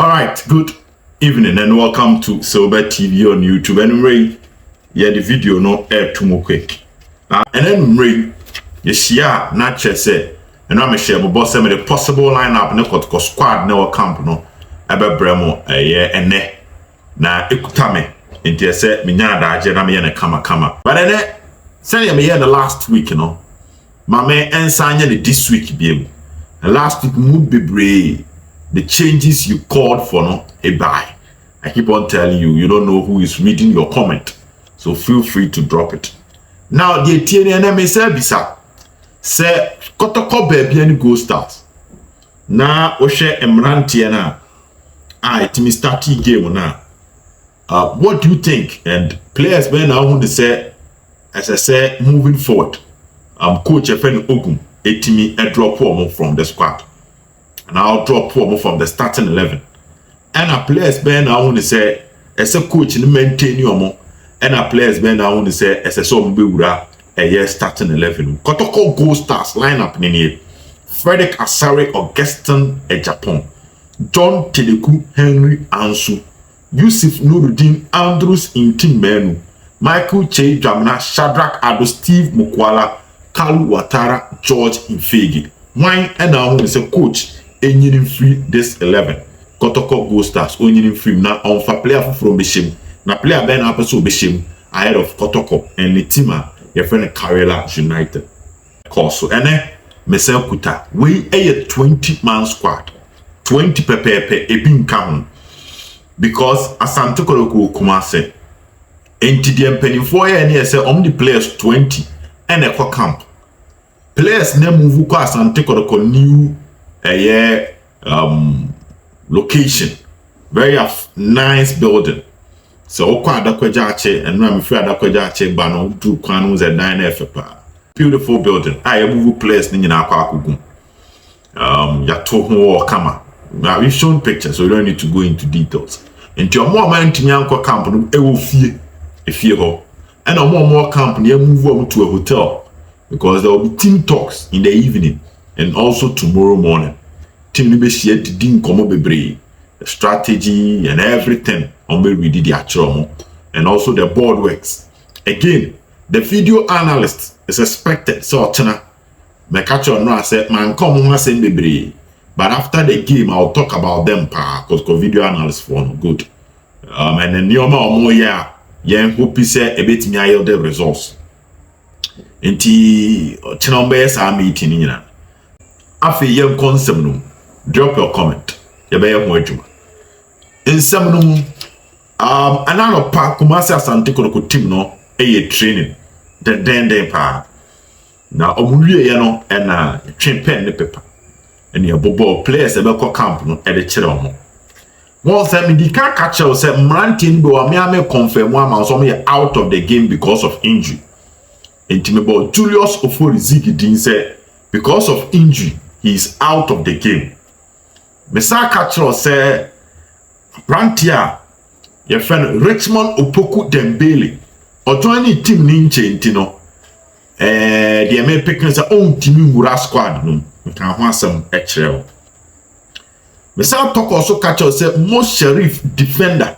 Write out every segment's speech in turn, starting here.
Alright, good evening and welcome to Obed TV on YouTube. Anyway, yeah, the video no air too more quick. And then Ray, you share not just say, and I'm a share, but boss the possible lineup, no Kotoko squad, no camp, no, Ebe Bremo, a year and ne. Na ekutame, into say, Minyada, Jenamian, kama. But then, say, me here the last week, you know, my man and sign this week, be last week, mood be brave. The changes you called for no a buy. I keep on telling you, you don't know who is reading your comment. So feel free to drop it. Now the TNM bisa say Kotoko baby and go stars. Now Oshe Emrantiana. It me starting game now. What do you think? And players when I want to say, as I said, moving forward. Coach Efen Ogum, me a drop one from the squad. And I'll drop one from the starting 11. And a players ben I want to say as a coach in maintain your more. And a players ben I want to say as a some builder a year starting 11. Kotoko Gold Stars lineup in here. Frederick Asare Augustin Japan. John Teleku Henry Ansu. Yusuf Nuruddin Andrews Intim Menu. Michael Che Jamna Shadrach Ado Steve Mukwala Kalu Watara George Infegi. Wine and I want to say coach. Engineering free this 11. Kotoko Gold Stars engineering free now on for player from Bishim. Na player Ben Apeso Bishim ahead of Kotoko and the team your friend Karela United. Course and then Mesel Kuta we a 20-man squad. 20 pepe ebin count because Asante Kotoko Kumase NTDM penny for year say the players 20 and a camp. Players ne move ko Asante Kotoko new location, very nice building. So okwa adakwajache and I'm afraid adakwajache bano do kwanu ze 9F. Beautiful building. I move place ni na akwa akugum. Ya to ho kama. Now we've shown pictures, so we don't need to go into details. Into your more man to yanko camp no ewo fie efie ho. And a more camp near move on to a hotel because there will be team talks in the evening. And also tomorrow morning, team will be shared the din komo bebre, the strategy and everything on where we did the actual, and also the board works. Again, the video analyst is expected. So China, my catch on no said man come on say bebre, but after the game I'll talk about them because video analyst for no good. And then Nioma omo ya hope say a bit me the results. Enti China bears are meeting in na. Afi yem konsem no drop your comment ye be ye ho adwuma ensem no anano pa Kumasi Asante Kotoko team no training den pa na omuwie ye no na twen pen ne paper and ye bobo players e be ko camp no e de kire omo won say me di ka catch you say Mrantin do me am confirm am so me out of the game because of injury intimebo Julius Oforizigi din say because of injury he is out of the game. Mesa Kachro say Brantia your friend Richmond Opoku Dembele or joining team ninche intino the American picking say own team wura squad no can want some extra. Mesa talk also Kachro say most Sheriff defender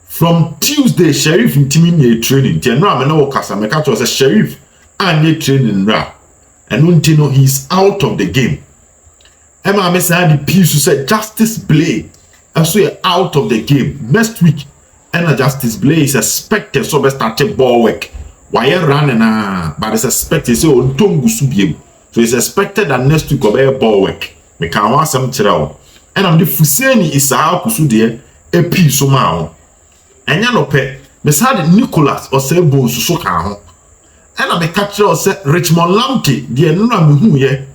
from Tuesday Sheriff in team in training no am no kasa me Kachro say Sheriff and training ra. And Untino, he's out of the game. Emma Mesa the piece said Justice Blay also out of the game next week. And Justice Blay is expected so best start ball work. Why running but it's expected so so it's expected that next week will ball work. Me can want some trial. And I'm the Fuseni is how kusu a piece so now. And yanope Mesa Nicholas or say bones so can. And I catch you say Richmond Lamke, the no who ye.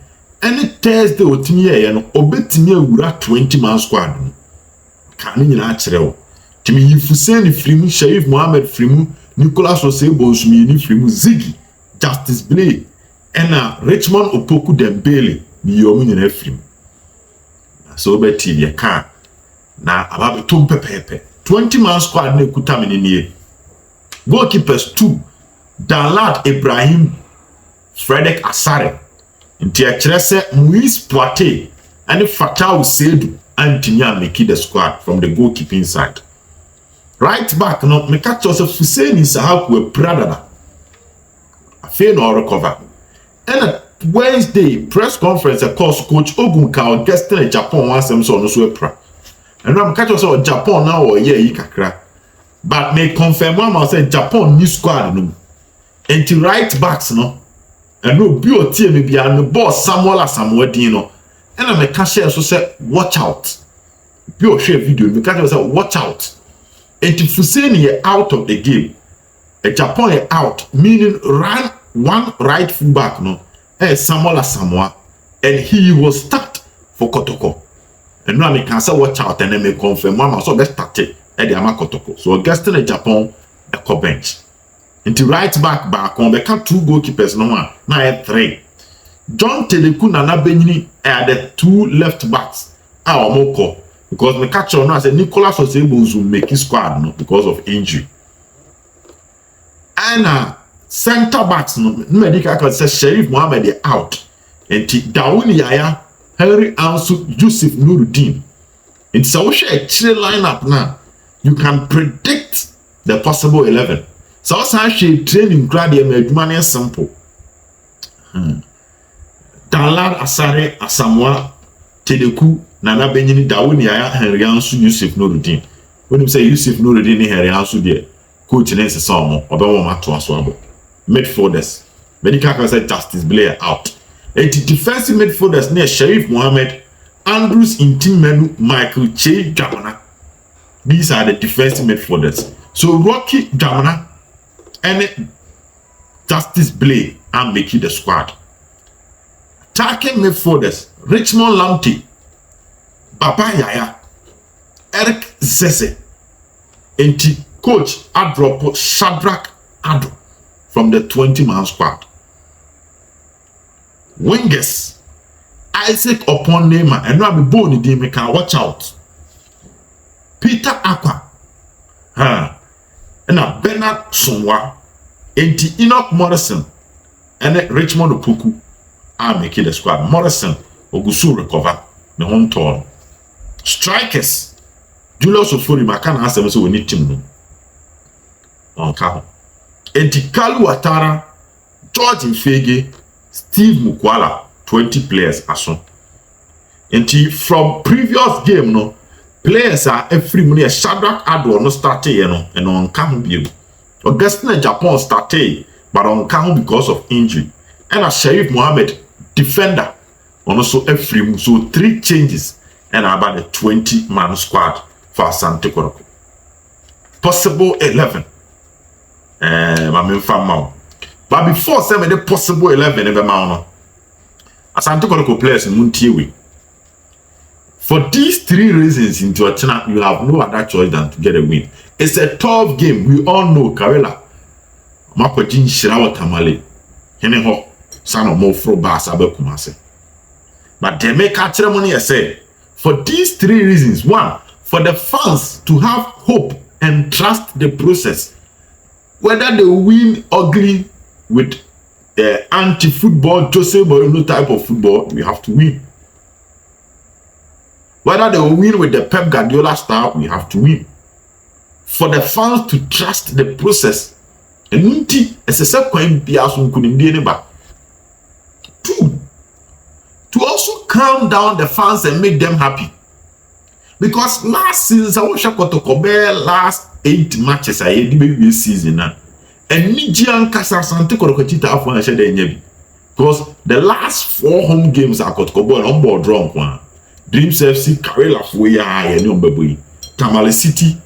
Any Thursday or Timmy and Obed Timmy wura 20-man squad. Can you natural? Timmy Fuseni Frimu, Sheriff Mohammed Frimu, Nicholas Osebo Smini Frimu, Ziggy, Justice Blay, and Richmond Opoku Dembele, the Yomin and Ephraim. So Obed TV can. Now about Tumpe Pepe. 20-man squad ne kutamini ni. Goalkeepers 2. Danlad Ibrahim Frederick Asare Nti a kyerɛ sɛ Muis Poate and Fatau Sedu Antinya make the squad from the goalkeeping side. Right back, no, me catch yourself Hussein Sahaku Pradana. I fail no recover. And a Wednesday press conference, of course, Coach Ogunka guest in Japan once I'm so no pra. And I'm catch yourself Japan now or yeah, kakra. But may confirm one I say Japan new squad no. And to right backs no. And no BOT maybe and the boss Samuel Dino. And I make catch so say watch out. Bio share video, me catch yourself watch out. And if Hussein out of the game, a Japan out, meaning run one right fullback no, Samoa, and he will start for Kotoko. And now I can say watch out and then me confirm one so best start it at the Ama Kotoko. So guest in Japan, a co bench. Into right back on the cut 2 goalkeepers no one, now 3. John Teleku Nana Benini are the 2 left backs. Our Moko. Because me catch on now, I said Nicholas was able to make his squad no, because of injury. And center backs no, medical can say Sheriff Mohammed out. And Dawuni Yaya, Henry Ansu, Yusuf Nuruddin. It's so share a chill lineup now. You can predict the possible 11. So also she training graduate Medmania sample. Dalar Asare Asamoah Teleku Nana Benjini Dawuni Yaya Henry Ansu Yusuf Nuruddin. When you say Yusuf Nuruddin Henry Ansu there, coach Nancy Samo, Obama to Aswabo. Midfielders. Medical can say Justice Blair out. And the defensive midfielders near Sheriff Mohammed, Andrews Intimenu, Michael Che Jamana. These are the defensive midfielders. So Rocky Jamana and Justice Blair are making the squad. Attacking midfielders, Richmond Lamptey, Baba Yaya, Eric Zese, and coach Adropo Shadrach Adro from the 20-man squad. Wingers, Isaac Oponema, and Rabbi Boni Dime can watch out. Peter Aqua, and a Bernard Sonwa, and Enoch Morrison, and Richmond Opoku are making the squad. Morrison, Ogusu recover, the home turn. Strikers, Julius Ofori, I can't ask them so we need him. On count. And Kalu Atara, George Ifege, Steve Mukwala, 20 players are so. And from previous game, no players are every money. Shadrach Adwo no started, you know, and on count view. Augustine Japan started, but on count because of injury. And a Sheriff Mohammed defender, on also every so 3 changes, and about a 20-man squad for Asante Kotoko. Possible 11. But before saying the possible 11 ever man, Asante Kotoko players in Muntiwi. For these 3 reasons into a channel, you have no other choice than to get a win. It's a tough game. We all know Karela. Makojin Shirawa Tamale. Heneho, son of Mofro Bass Abekumase. But they make a ceremony, I say, for these 3 reasons. 1, for the fans to have hope and trust the process. Whether they win ugly with anti-football, Jose Mourinho type of football, we have to win. Whether they will win with the Pep Guardiola style, we have to win. For the fans to trust the process. And 2, to also calm down the fans and make them happy. Because last season, I watched Kotoko last 8 matches I had the season now. And Nijian Kasa Asante Kotoko chita afwan shede enyebi. Because the last 4 home games are Kotoko on board drunk one. Dreams FC Karela Fuya and Yombeboy. Tamale City.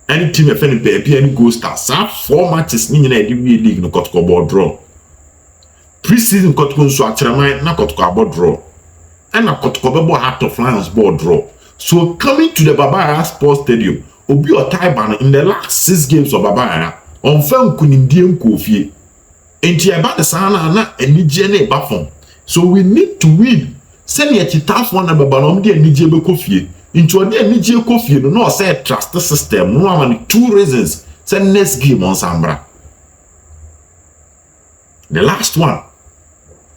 Any team if any baby any goal stars. 4 matches in the league no Kotoko board draw. Pre-season Kotoko so actually na Kotoko board draw. And na Kotoko bebo Heart of Lions board draw. So coming to the Babaya Sports Stadium, Obi Otaiban in the last 6 games of Babaya on film kunindiem kofie. Enti eba the sana na enije na eba fon. So we need to win. Send ye chitaf one na babalom de enije be kofie. Into ode enije kofie no say trust system. No am 2 reasons. Say next game on Sambra. The last one,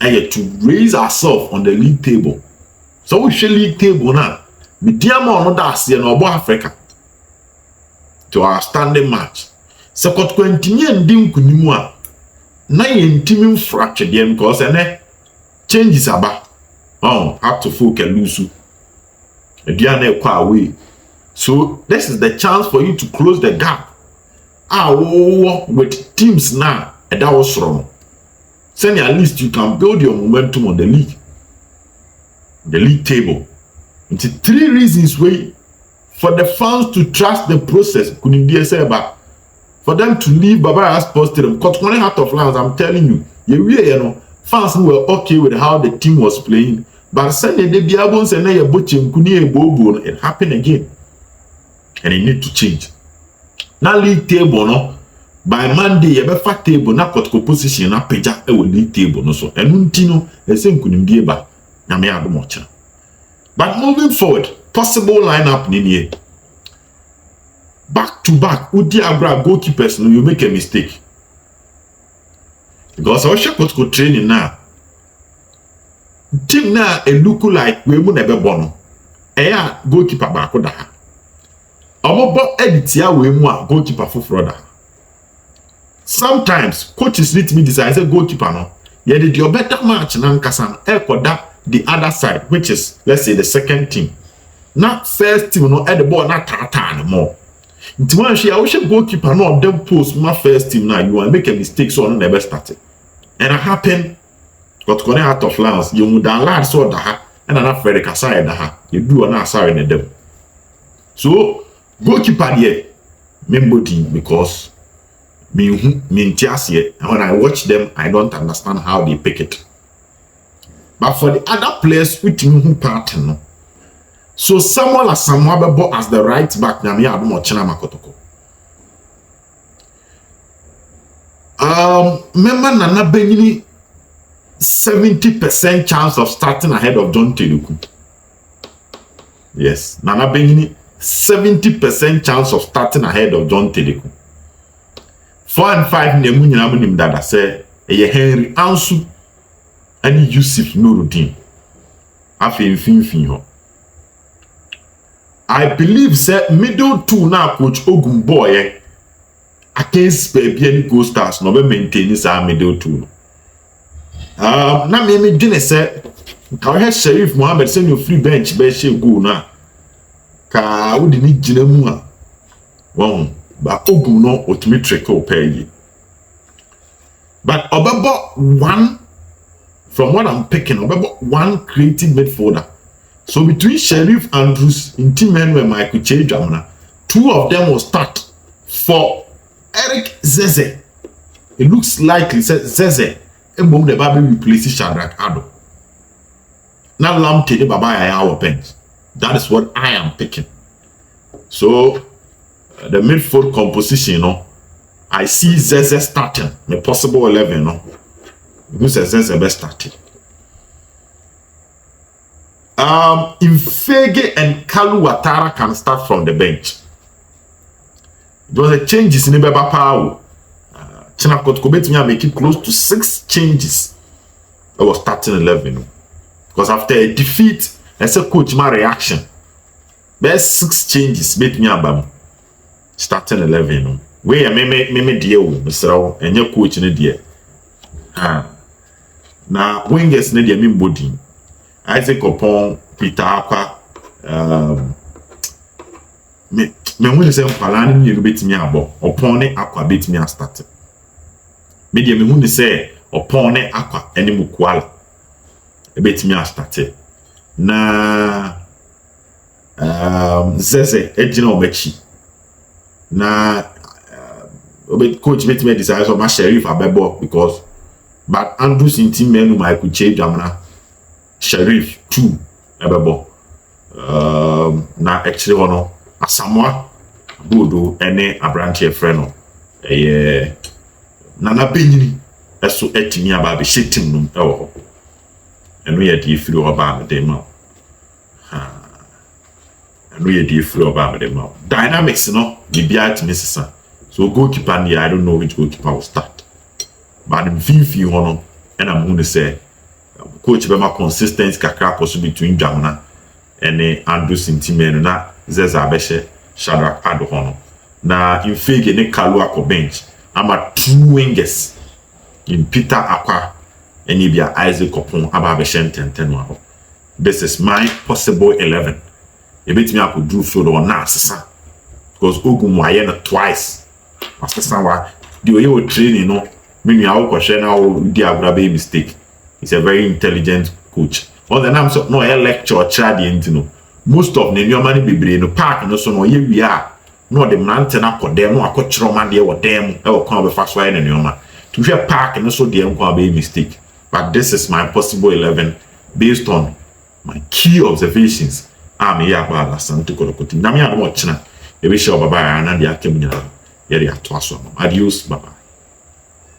I had to raise ourselves on the league table. So we share league table now. Me diamo no das ye no Africa. To our standing match. So Kotoko ntimi andi nkunimu a na ye ntimi fracture dem because ene changes aba. Oh, have to folk and lose. Away. So this is the chance for you to close the gap. With teams now, and that was wrong. Saying at least you can build your momentum on the league table. It's 3 reasons why for the fans to trust the process. Couldn't be a for them to leave Baba Sports Stadium. Because one Heart of Lions, I'm telling you, fans who were okay with how the team was playing. But suddenly they be able to say, it happened again. And it need to change. Now league table, no. By Monday, you have a fat table, na Kotoko position, na peja, league table, no so. And untino, the same couldn't be able. But moving forward, possible lineup in back to back, Udi Abra goalkeepers, no, you make a mistake. Because I was Kotoko training now. Team now a look like we mun ebe bono. Eya goalkeeper back da. Omobo editia we mu a goalkeeper foforo da. Sometimes coaches need to decide say goalkeeper no. Ye did your better match na nkasa ekoda the other side, which is let's say the second team. Not first team no at the ball not tata more. Nti wan hwe a wo hwe goalkeeper no dem post my first team now you want make a mistake so on never started. And it happened. Got to Heart of Lions, you would allow so that and an affair casai that you do an answer in them. So, goalkeeper here, member team because me and when I watch them, I don't understand how they pick it. But for the other players, with me partner, so someone like Samuel as the right back, na me adu mo China Kotoko. Remember Nana Benyini 70% chance of starting ahead of John Teluku. Yes, Nana Benyini 70% chance of starting ahead of John Teluku. 4 and 5 nemu nyina mo nim dada say eye Henry Ansu ani Yusuf Nuruddin. Afi mfimfin ho. I believe say middle two na coach Ogumboye against Baby Go Stars no be maintain this middle two. Na me dwene say ka he Sheriff Mohammed say no free bench be she go na ka wodi ni gina mu a won ba Ogum no otimi trick o pay. But Obebo one from what I'm picking Obebo one creative midfielder. So between Sheriff Andrews in team men where Michael Che Jamana, 2 of them will start for Eric Zeze. It looks likely Zeze and bomb the baby replaces Shadrach Ado. Now Lam Tede Baba our pens. That is what I am picking. So the midfield composition, you know, I see Zeze starting, the possible 11, you know. Who says Zeze best starting? Ifege and Kalu Watara can start from the bench. There was a changes in Beba Pau. China Kotoko betimi make it close to 6 changes. I was starting 11. Because after a defeat, I said coach my reaction. There's 6 changes betimi abam. Starting 11. Where me deal Mr. and your coach in the now wingers need your mean body. Isaac upon Peter Aqua, me when say Palani you bit me abo upon it Aqua bit me a start. Media me when say upon it Aqua any mukwala a bit me a start. Na Zeze Ejino Mechi na Obed coach bit me desires of my Sheriff Abebo because but Andrews in team menu Michael Che Jamana Sheriff 2 ebebo na actually ono Asamoah Bodo ene Abranche friend no Nana Benyini eso etimi aba be shetim num ewo ho eno ye di firi oba me dem eno ye di firi oba me dem dynamics no bibia timi sesa so goalkeeper I don't know which goalkeeper will start but in fifi ho no and I'm going to say coach bema consistency kakra koso between Jamuna and Andrew Sintimeno na Zeza Abeshe Shadrach Adohono. Na in fake ne Kalu ako bench. I'm a 2 wingers in Peter Akwa and Ibia Isaac Opon Ababeshen 10-10. This is my possible 11. A bit me I could do field or not, because Ogun Wayena twice. Master wa the way you training, meaning I will question how the mistake. He's a very intelligent coach. All the names of no lecture chadi most of the new money be no park no so no here we are. No the mountain up for them, no I coach Roman there or them, I will come fast wine and your man. To hear park and also them can be a mistake. But this is my possible 11 based on my key observations. I'm here about Asante Kotoko. Nami ado mo china. Ebi show baba ana dia kemnya. Yeri atwa so. Adios baba.